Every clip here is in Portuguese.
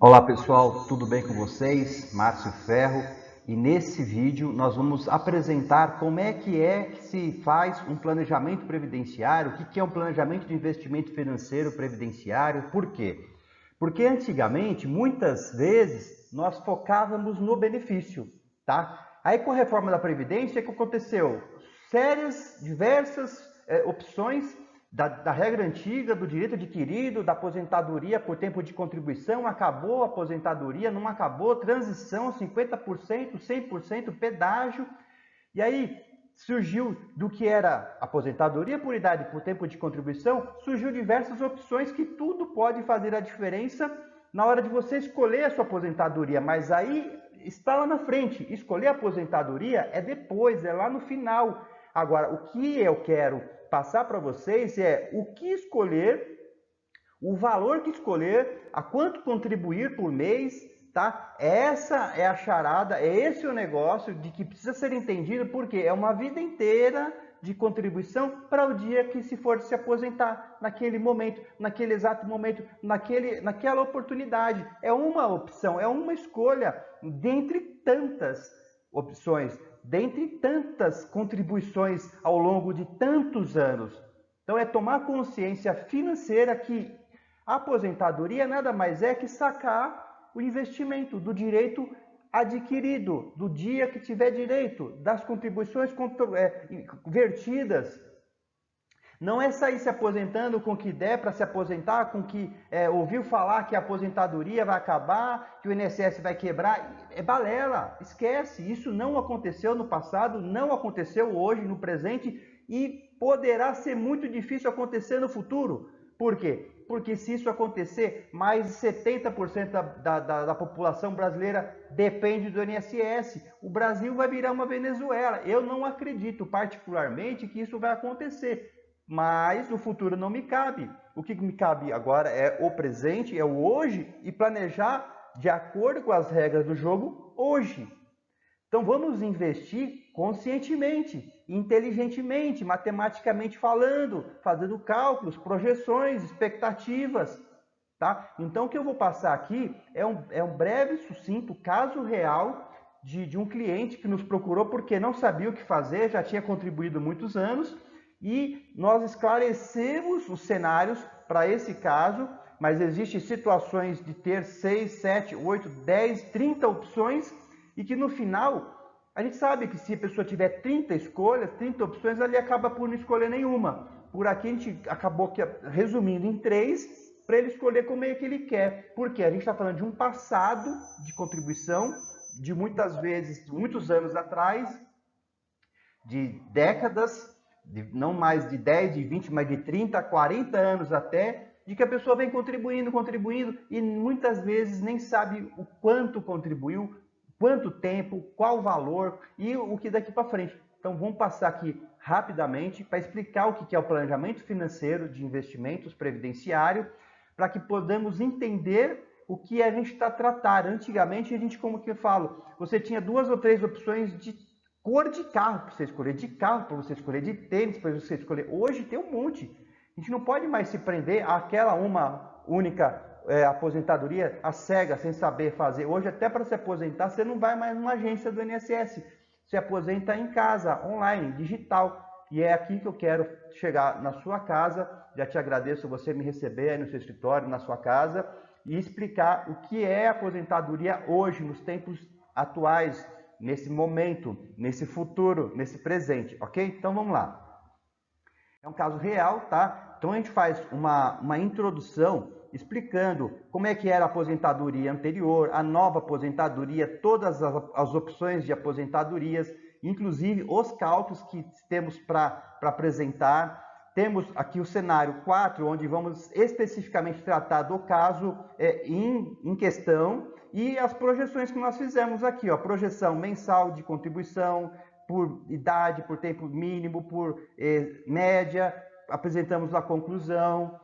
Olá pessoal, tudo bem com vocês? Márcio Ferro, e nesse vídeo nós vamos apresentar como é que se faz um planejamento previdenciário, o que é um planejamento de investimento financeiro previdenciário, por quê? Porque antigamente, muitas vezes, nós focávamos no benefício, tá? Aí com a reforma da Previdência, o que aconteceu? Diversas opções da regra antiga, do direito adquirido, da aposentadoria por tempo de contribuição, acabou a aposentadoria, não acabou, transição, 50%, 100%, pedágio. E aí surgiu do que era aposentadoria por idade por tempo de contribuição, surgiu diversas opções que tudo pode fazer a diferença na hora de você escolher a sua aposentadoria, mas aí está lá na frente. Escolher a aposentadoria é depois, é lá no final. Agora, o que eu quero passar para vocês é o que escolher, o valor que escolher, a quanto contribuir por mês, tá? Essa é a charada, é esse o negócio de que precisa ser entendido, porque é uma vida inteira de contribuição para o dia que se for se aposentar, naquele momento, naquele exato momento, naquela oportunidade. É uma opção, é uma escolha dentre tantas opções, dentre tantas contribuições ao longo de tantos anos. Então é tomar consciência financeira que a aposentadoria nada mais é que sacar o investimento do direito adquirido, do dia que tiver direito, das contribuições vertidas. Não é sair se aposentando com o que der para se aposentar, com que ouviu falar que a aposentadoria vai acabar, que o INSS vai quebrar. É balela, esquece. Isso não aconteceu no passado, não aconteceu hoje, no presente e poderá ser muito difícil acontecer no futuro. Por quê? Porque se isso acontecer, mais de 70% da população brasileira depende do INSS. O Brasil vai virar uma Venezuela. Eu não acredito particularmente que isso vai acontecer. Mas o futuro não me cabe. O que me cabe agora é o presente, é o hoje e planejar de acordo com as regras do jogo hoje. Então vamos investir conscientemente, inteligentemente, matematicamente falando, fazendo cálculos, projeções, expectativas. Tá? Então o que eu vou passar aqui é um breve, sucinto caso real de um cliente que nos procurou porque não sabia o que fazer, já tinha contribuído muitos anos, e nós esclarecemos os cenários para esse caso, mas existem situações de ter 6, 7, 8, 10, 30 opções e que no final a gente sabe que se a pessoa tiver 30 escolhas, 30 opções, ele acaba por não escolher nenhuma. Por aqui a gente acabou resumindo em 3 para ele escolher como é que ele quer. Porque a gente está falando de um passado de contribuição, de muitas vezes, muitos anos atrás, de décadas, de não mais de 10, de 20, mas de 30, 40 anos até, de que a pessoa vem contribuindo e muitas vezes nem sabe o quanto contribuiu, quanto tempo, qual valor e o que daqui para frente. Então vamos passar aqui rapidamente para explicar o que é o planejamento financeiro de investimentos previdenciário, para que podamos entender o que a gente está a tratar. Antigamente a gente, como que eu falo, você tinha 2 ou 3 opções de cor de carro para você escolher, de carro para você escolher, de tênis para você escolher. Hoje tem um monte. A gente não pode mais se prender àquela uma única aposentadoria, a cega, sem saber fazer. Hoje, até para se aposentar, você não vai mais numa agência do INSS. Se aposenta em casa, online, digital. E é aqui que eu quero chegar na sua casa. Já te agradeço você me receber aí no seu escritório, na sua casa, e explicar o que é aposentadoria hoje, nos tempos atuais, nesse momento, nesse futuro, nesse presente, ok? Então vamos lá. É um caso real, tá? Então a gente faz uma introdução explicando como é que era a aposentadoria anterior, a nova aposentadoria, todas as opções de aposentadorias, inclusive os cálculos que temos para apresentar. Temos aqui o cenário 4, onde vamos especificamente tratar do caso em questão, e as projeções que nós fizemos aqui, ó, projeção mensal de contribuição, por idade, por tempo mínimo, por média, apresentamos a conclusão,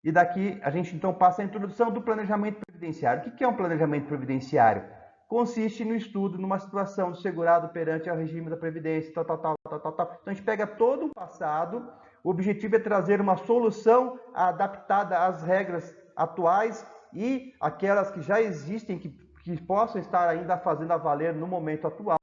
e daqui a gente então passa a introdução do planejamento previdenciário. O que é um planejamento previdenciário? Consiste no estudo, numa situação do segurado perante o regime da Previdência, tal. Então a gente pega todo o passado, o objetivo é trazer uma solução adaptada às regras atuais e aquelas que já existem, que possam estar ainda fazendo a valer no momento atual.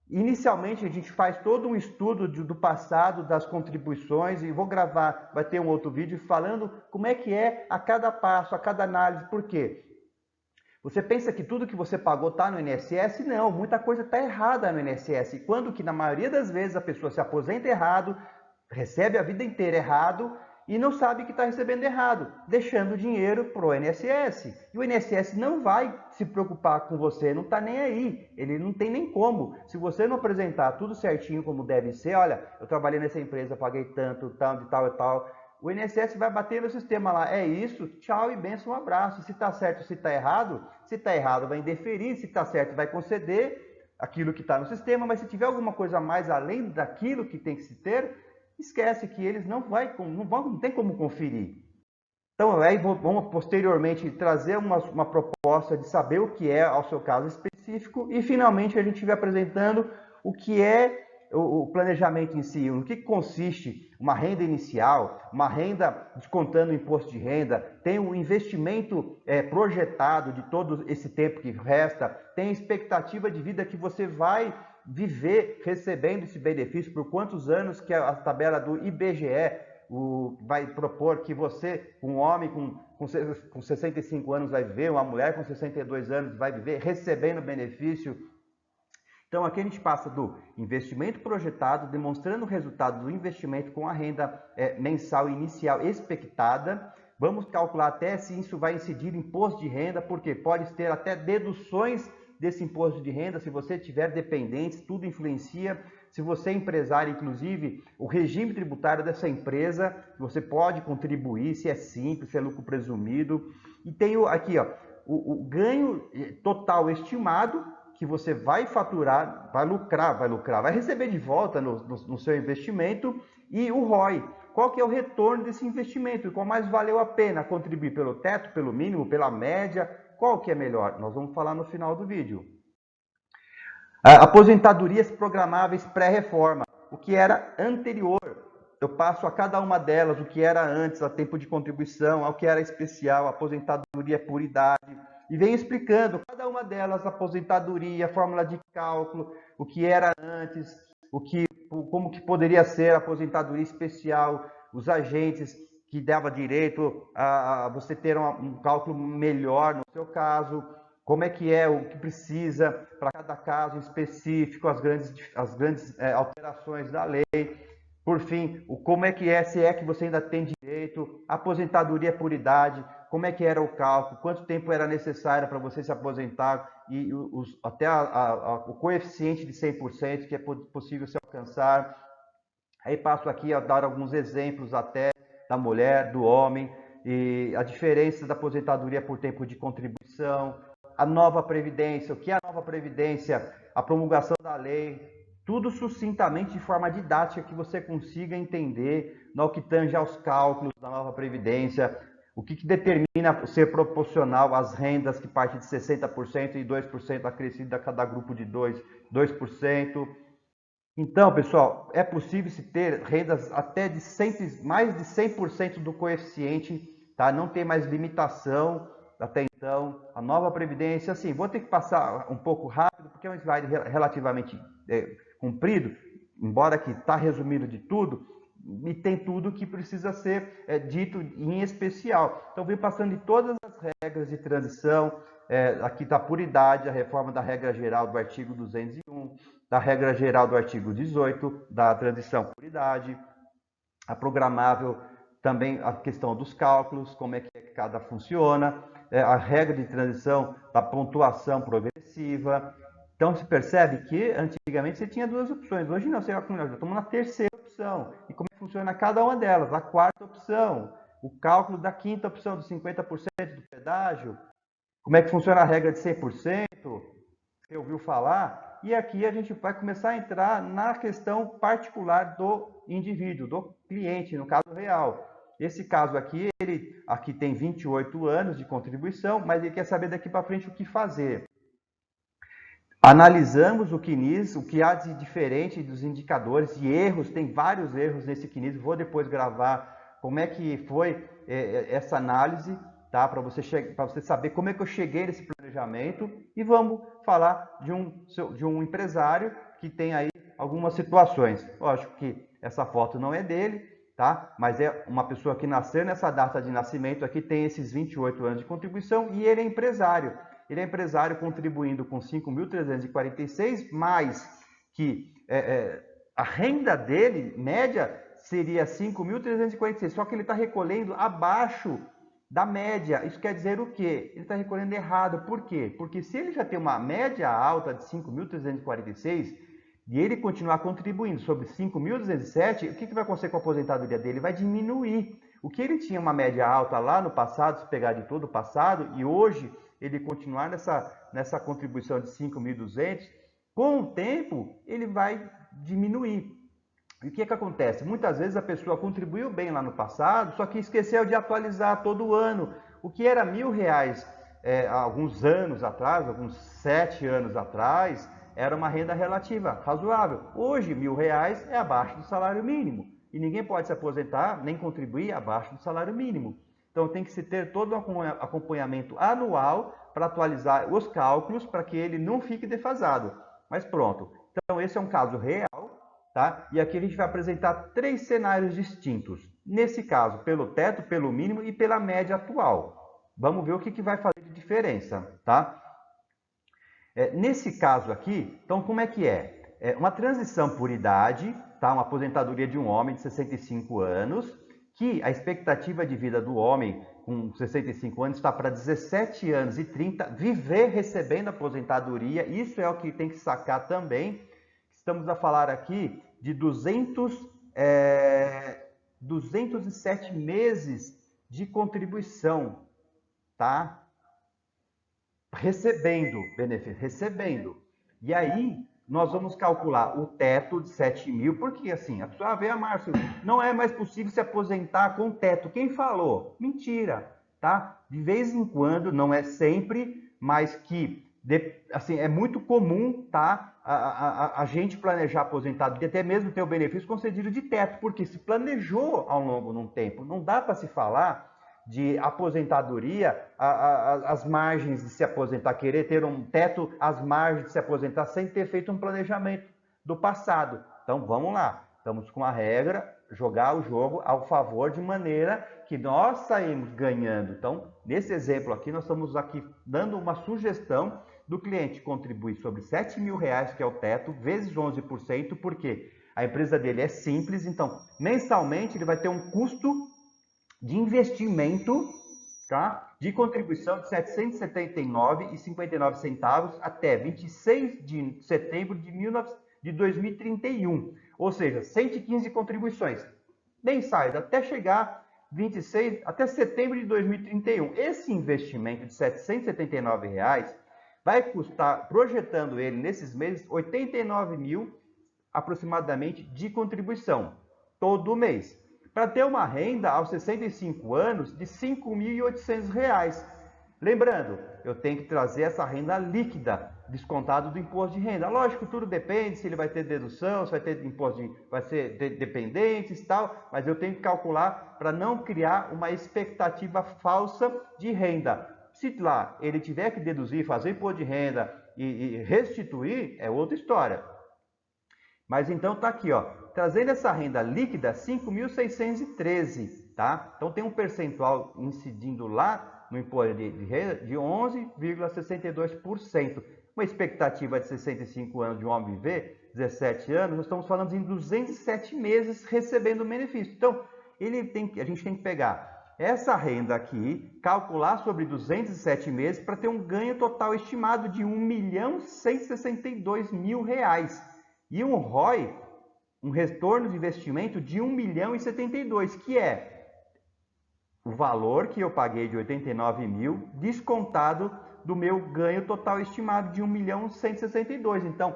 Inicialmente, a gente faz todo um estudo do passado, das contribuições, e vou gravar, vai ter um outro vídeo falando como é que é a cada passo, a cada análise. Por quê? Você pensa que tudo que você pagou está no INSS? Não, muita coisa está errada no INSS. Quando que, na maioria das vezes, a pessoa se aposenta errado, recebe a vida inteira errado e não sabe que está recebendo errado, deixando dinheiro para o INSS. E o INSS não vai se preocupar com você, não está nem aí, ele não tem nem como. Se você não apresentar tudo certinho como deve ser, olha, eu trabalhei nessa empresa, paguei tanto, tal, de tal e tal, o INSS vai bater no sistema lá, é isso, tchau e benção, um abraço. Se está certo, se está errado vai indeferir, se está certo vai conceder aquilo que está no sistema, mas se tiver alguma coisa a mais além daquilo que tem que se ter, esquece que eles não tem como conferir. Então, aí vamos posteriormente trazer uma proposta de saber o que é ao seu caso específico e, finalmente, a gente vai apresentando o que é o planejamento em si, no que consiste uma renda inicial, uma renda descontando o imposto de renda, tem o investimento projetado de todo esse tempo que resta, tem a expectativa de vida que você vai viver recebendo esse benefício, por quantos anos que a tabela do IBGE vai propor que você, um homem com 65 anos vai viver, uma mulher com 62 anos vai viver recebendo benefício. Então, aqui a gente passa do investimento projetado, demonstrando o resultado do investimento com a renda mensal inicial expectada. Vamos calcular até se isso vai incidir em imposto de renda, porque pode ter até deduções desse imposto de renda. Se você tiver dependentes, tudo influencia. Se você é empresário, inclusive, o regime tributário dessa empresa, você pode contribuir, se é simples, se é lucro presumido. E tem aqui ó, o ganho total estimado, que você vai faturar, vai lucrar, vai receber de volta no seu investimento, e o ROI. Qual que é o retorno desse investimento? Qual mais valeu a pena? Contribuir pelo teto, pelo mínimo, pela média? Qual que é melhor? Nós vamos falar no final do vídeo. Aposentadorias programáveis pré-reforma, o que era anterior. Eu passo a cada uma delas, o que era antes, a tempo de contribuição, ao que era especial, aposentadoria por idade, e venho explicando cada uma delas, aposentadoria, fórmula de cálculo, o que era antes, como que poderia ser a aposentadoria especial, os agentes que dava direito a você ter um cálculo melhor no seu caso, como é o que precisa para cada caso específico, as grandes alterações da lei. Por fim, como é que se é que você ainda tem direito, aposentadoria por idade, como é que era o cálculo, quanto tempo era necessário para você se aposentar e até o coeficiente de 100% que é possível se alcançar. Aí passo aqui a dar alguns exemplos até da mulher, do homem, e a diferença da aposentadoria por tempo de contribuição, a nova previdência, o que é a nova previdência, a promulgação da lei, tudo sucintamente de forma didática que você consiga entender no que tange aos cálculos da nova previdência, o que determina ser proporcional às rendas que partem de 60% e 2% acrescido a cada grupo de 2%. Então, pessoal, é possível se ter rendas até de mais de 100% do coeficiente, tá? Não tem mais limitação até então. A nova previdência, assim, vou ter que passar um pouco rápido, porque é um slide relativamente comprido, embora que está resumido de tudo, e tem tudo que precisa ser dito em especial. Então, vem passando de todas as regras de transição, aqui está por idade, a reforma da regra geral do artigo 201, da regra geral do artigo 18, da transição por idade, a programável, também a questão dos cálculos, como é que cada funciona, a regra de transição da pontuação progressiva. Então, se percebe que antigamente você tinha duas opções, hoje não, já estamos na terceira opção. E como é que funciona cada uma delas? A quarta opção, o cálculo da quinta opção, dos 50% do pedágio, como é que funciona a regra de 100%, você ouviu falar? E aqui a gente vai começar a entrar na questão particular do indivíduo, do cliente, no caso real. Esse caso aqui, ele aqui tem 28 anos de contribuição, mas ele quer saber daqui para frente o que fazer. Analisamos o CNIS, o que há de diferente dos indicadores e erros, tem vários erros nesse CNIS, vou depois gravar como é que foi essa análise, tá? Para você saber como é que eu cheguei nesse planejamento, e vamos falar de um empresário que tem aí algumas situações. Lógico que essa foto não é dele, tá? Mas é uma pessoa que nasceu nessa data de nascimento aqui, tem esses 28 anos de contribuição, e ele é empresário. Ele é empresário contribuindo com 5.346, mais que a renda dele, média, seria 5.346, só que ele está recolhendo abaixo da média. Isso quer dizer o quê? Ele está recolhendo errado. Por quê? Porque se ele já tem uma média alta de 5.346 e ele continuar contribuindo sobre 5.207, o que vai acontecer com a aposentadoria dele? Vai diminuir. O que ele tinha uma média alta lá no passado, se pegar de todo o passado, e hoje ele continuar nessa contribuição de 5.200, com o tempo ele vai diminuir. E o que acontece? Muitas vezes a pessoa contribuiu bem lá no passado, só que esqueceu de atualizar todo ano. O que era R$ 1.000 há alguns anos atrás, alguns 7 anos atrás, era uma renda relativa, razoável. Hoje, R$ 1.000 é abaixo do salário mínimo. E ninguém pode se aposentar nem contribuir abaixo do salário mínimo. Então tem que se ter todo um acompanhamento anual para atualizar os cálculos para que ele não fique defasado. Mas pronto. Então esse é um caso real. Tá? E aqui a gente vai apresentar 3 cenários distintos. Nesse caso, pelo teto, pelo mínimo e pela média atual. Vamos ver o que vai fazer de diferença. Tá? Nesse caso aqui, então como é que é? É uma transição por idade, tá? Uma aposentadoria de um homem de 65 anos, que a expectativa de vida do homem com 65 anos está para 17 anos e 30, viver recebendo aposentadoria. Isso é o que tem que sacar também. Estamos a falar aqui de 207 meses de contribuição, tá? Recebendo benefício, recebendo. E aí, nós vamos calcular o teto de 7 mil, porque assim, a pessoa vê, Márcio, não é mais possível se aposentar com teto. Quem falou? Mentira, tá? De vez em quando, não é sempre, mas que assim, é muito comum, tá? A gente planejar aposentadoria, até mesmo ter o benefício concedido de teto, porque se planejou ao longo de um tempo. Não dá para se falar de aposentadoria, as margens de se aposentar, querer ter um teto, as margens de se aposentar sem ter feito um planejamento do passado. Então vamos lá, estamos com a regra, jogar o jogo ao favor de maneira que nós saímos ganhando. Então, nesse exemplo aqui, nós estamos aqui dando uma sugestão do cliente contribuir sobre R$ 7.000, que é o teto, vezes 11%, porque a empresa dele é simples, então mensalmente ele vai ter um custo de investimento, tá? De contribuição de R$ 779,59 até 26 de setembro de 2031, ou seja, 115 contribuições mensais até chegar 26 até setembro de 2031. Esse investimento de R$ 779 vai custar, projetando ele nesses meses, R$ 89.000 aproximadamente de contribuição todo mês, para ter uma renda aos 65 anos de R$ 5.800. Lembrando, eu tenho que trazer essa renda líquida, descontado do imposto de renda. Lógico, tudo depende se ele vai ter dedução, se vai ter imposto vai ser dependentes e tal, mas eu tenho que calcular para não criar uma expectativa falsa de renda. Se lá ele tiver que deduzir, fazer imposto de renda e restituir, é outra história. Mas então tá aqui, ó, trazendo essa renda líquida, 5.613, tá? Então tem um percentual incidindo lá no imposto de renda de 11,62%. Uma expectativa de 65 anos de um homem viver, 17 anos, nós estamos falando em 207 meses recebendo benefício. Então, a gente tem que pegar essa renda aqui, calcular sobre 207 meses para ter um ganho total estimado de R$ 1.162.000 e um ROI, um retorno de investimento de R$ 1.072.000, que é o valor que eu paguei de 89.000 descontado do meu ganho total estimado de 1.162.000. Então,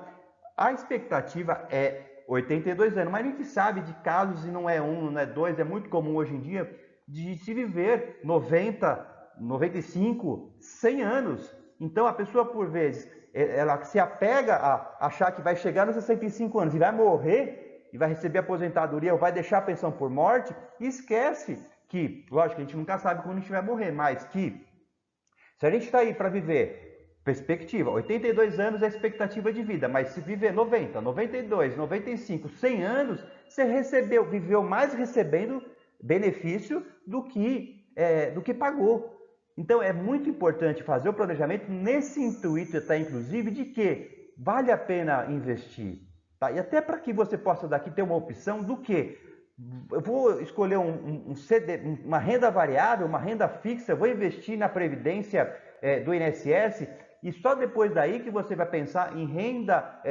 a expectativa é 82 anos, mas a gente sabe de casos, e não é um, não é dois, é muito comum hoje em dia, de se viver 90, 95, 100 anos. Então, a pessoa, por vezes, ela se apega a achar que vai chegar nos 65 anos e vai morrer, e vai receber aposentadoria, ou vai deixar a pensão por morte, e esquece que, lógico, a gente nunca sabe quando a gente vai morrer, mas que se a gente está aí para viver, perspectiva, 82 anos é a expectativa de vida, mas se viver 90, 92, 95, 100 anos, você viveu mais recebendo benefício do que pagou. Então é muito importante fazer o planejamento nesse intuito, inclusive, de que vale a pena investir. Tá? E até para que você possa daqui ter uma opção do que eu vou escolher uma renda variável, uma renda fixa, vou investir na previdência do INSS e só depois daí que você vai pensar em renda,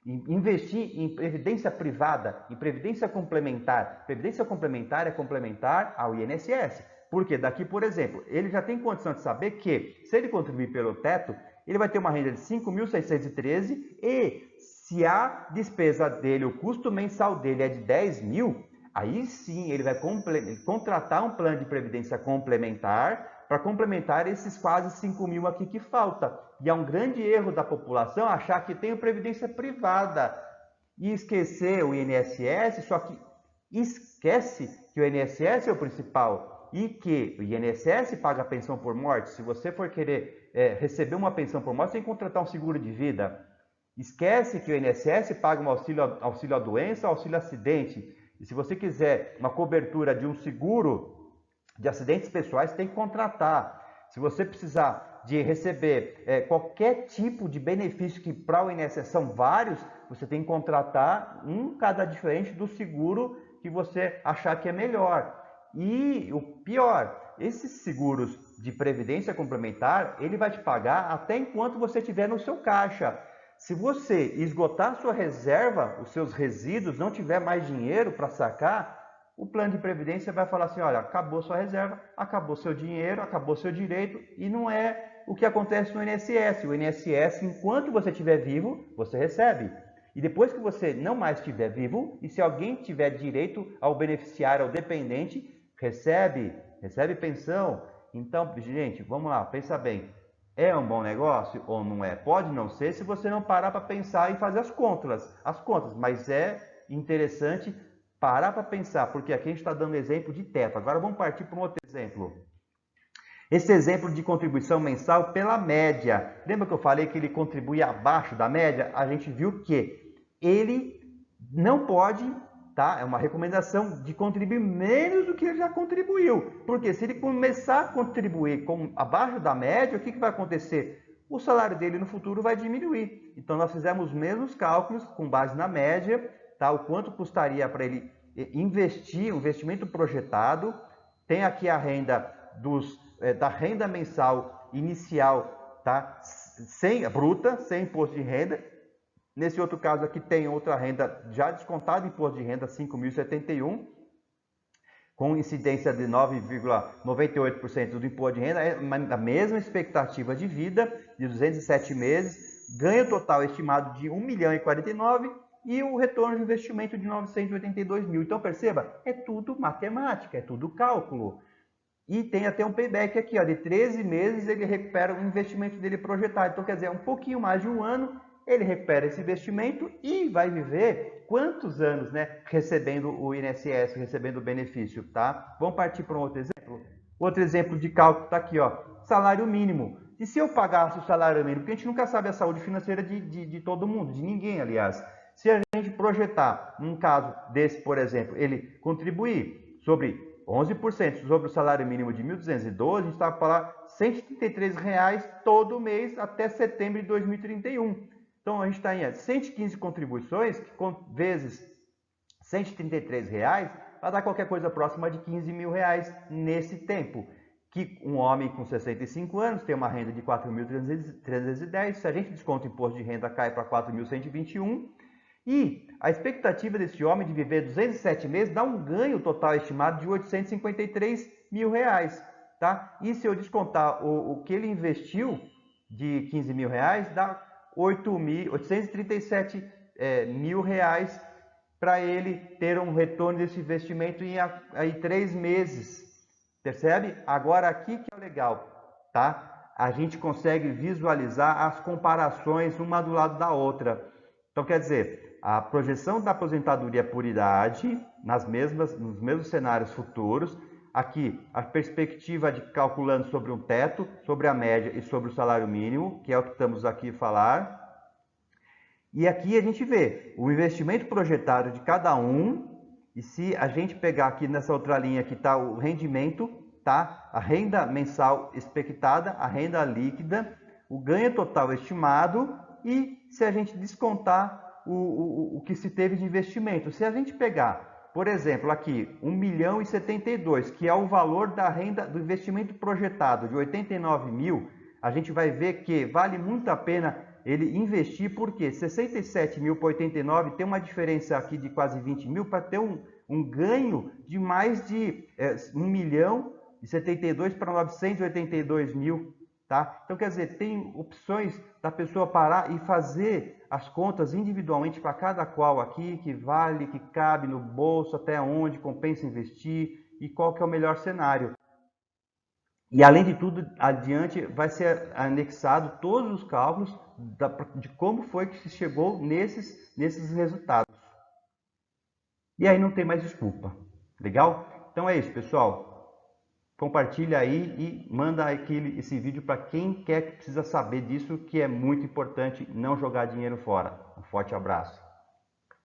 investir em previdência privada, em previdência complementar. Previdência complementar é complementar ao INSS. Porque daqui, por exemplo, ele já tem condição de saber que, se ele contribuir pelo teto, ele vai ter uma renda de 5.613 e se a despesa dele, o custo mensal dele é de 10 mil, aí sim ele vai contratar um plano de previdência complementar para complementar esses quase 5 mil aqui que falta. E é um grande erro da população achar que tem previdência privada e esquecer o INSS, só que esquece que o INSS é o principal e que o INSS paga a pensão por morte. Se você for querer receber uma pensão por morte, você tem que contratar um seguro de vida. Esquece que o INSS paga um auxílio à doença, auxílio acidente. E se você quiser uma cobertura de um seguro de acidentes pessoais, tem que contratar. Se você precisar de receber qualquer tipo de benefício que para o INSS são vários, você tem que contratar cada diferente do seguro que você achar que é melhor. E o pior, esses seguros de previdência complementar, ele vai te pagar até enquanto você estiver no seu caixa. Se você esgotar a sua reserva, os seus resíduos, não tiver mais dinheiro para sacar, o plano de previdência vai falar assim, olha, acabou sua reserva, acabou seu dinheiro, acabou seu direito, e não é o que acontece no INSS. O INSS, enquanto você estiver vivo, você recebe. E depois que você não mais estiver vivo, e se alguém tiver direito ao beneficiário, ao dependente, recebe pensão. Então, gente, vamos lá, pensa bem. É um bom negócio ou não é? Pode não ser se você não parar para pensar e fazer as contas, mas é interessante parar para pensar, porque aqui a gente está dando exemplo de teto. Agora vamos partir para um outro exemplo. Esse exemplo de contribuição mensal pela média. Lembra que eu falei que ele contribui abaixo da média? A gente viu que ele não pode, tá? É uma recomendação de contribuir menos do que ele já contribuiu. Porque se ele começar a contribuir abaixo da média, o que vai acontecer? O salário dele no futuro vai diminuir. Então nós fizemos os mesmos cálculos com base na média, tá? O quanto custaria para ele investir, um investimento projetado. Tem aqui a renda da renda mensal inicial, tá? Bruta, sem imposto de renda. Nesse outro caso aqui tem outra renda já descontada, imposto de renda 5.071, com incidência de 9,98% do imposto de renda, é a mesma expectativa de vida de 207 meses, ganho total estimado de 1.049 e o retorno de investimento de 982 mil. Então perceba, é tudo matemática, é tudo cálculo. E tem até um payback aqui, ó, de 13 meses ele recupera o investimento dele projetado. Então quer dizer, um pouquinho mais de um ano ele recupera esse investimento e vai viver quantos anos, né, recebendo o INSS, recebendo o benefício, tá? Vamos partir para um outro exemplo? Outro exemplo de cálculo está aqui, ó, salário mínimo. E se eu pagasse o salário mínimo, porque a gente nunca sabe a saúde financeira de todo mundo, de ninguém, aliás. Se a gente projetar, num caso desse, por exemplo, ele contribuir sobre 11% sobre o salário mínimo de 1.212, a gente está para R$ 133 todo mês até setembro de 2031. Então, a gente está em 115 contribuições, que vezes R$ 133, vai dar qualquer coisa próxima de R$ 15 mil nesse tempo. Que um homem com 65 anos tem uma renda de 4.310, se a gente desconta o imposto de renda, cai para 4.121. E a expectativa desse homem de viver 207 meses dá um ganho total estimado de R$ 853 mil. Tá? E se eu descontar o que ele investiu de 15 mil reais, dá 837 mil reais para ele ter um retorno desse investimento em 3 meses. Percebe? Agora aqui que é o legal, tá? A gente consegue visualizar as comparações uma do lado da outra. Então quer dizer, a projeção da aposentadoria por idade nos mesmos cenários futuros, aqui a perspectiva de calculando sobre um teto, sobre a média e sobre o salário mínimo, que é o que estamos aqui a falar. E aqui a gente vê o investimento projetado de cada um, e se a gente pegar aqui nessa outra linha que está o rendimento, tá? A renda mensal expectada, a renda líquida, o ganho total estimado e se a gente descontar o que se teve de investimento. Se a gente pegar, por exemplo, aqui 1.072.000, que é o valor da renda do investimento projetado de 89 mil, a gente vai ver que vale muito a pena ele investir, porque 67 mil para 89 tem uma diferença aqui de quase 20 mil para ter um ganho de mais de 1.072 para 982 mil, tá? Então, quer dizer, tem opções da pessoa parar e fazer as contas individualmente para cada qual aqui, que vale, que cabe no bolso, até onde compensa investir e qual que é o melhor cenário. E, além de tudo, adiante vai ser anexado todos os cálculos de como foi que se chegou nesses resultados. E aí não tem mais desculpa. Legal? Então é isso, pessoal. Compartilha aí e manda esse vídeo para quem quer que precisa saber disso, que é muito importante não jogar dinheiro fora. Um forte abraço.